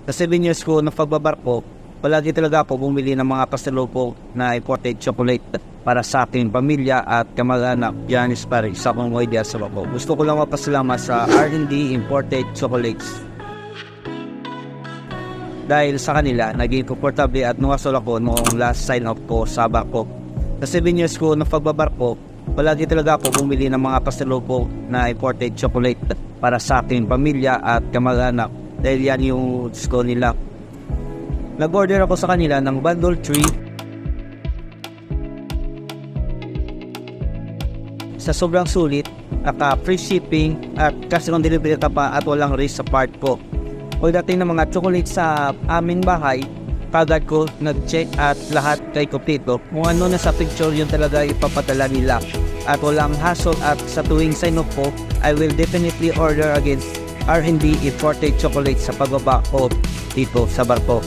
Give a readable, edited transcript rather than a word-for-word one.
Sa 7 years ko na pagbabarko, palagi talaga ako bumili ng mga pasalubong na imported chocolate para sa aking pamilya at kamag-anak. Giannis Paris, sa akong idea sa bako. Gusto ko lang mapasalamat sa R&D Imported Chocolates. Dahil sa kanila, naging komportable at nuwasol ako noong last sign-off ko sa barko. Sa 7 years ko na pagbabarko, palagi talaga ako bumili ng mga pasalubong na imported chocolate para sa aking pamilya at kamag-anak. Dahil yan yung gusto nila. Nag-order ako sa kanila ng bundle 3 sa sobrang sulit, free shipping at cash on delivery ka pa at walang risk sa part ko. Pagdating ng mga chocolate sa aming bahay, kagad ko nag-check at lahat kay kompleto. Kung ano na sa picture yun talaga ipapadala nila at walang hassle. At sa tuwing sign off ko, I will definitely order again R&D Imported Chocolate sa pagbaba ko dito sa barko.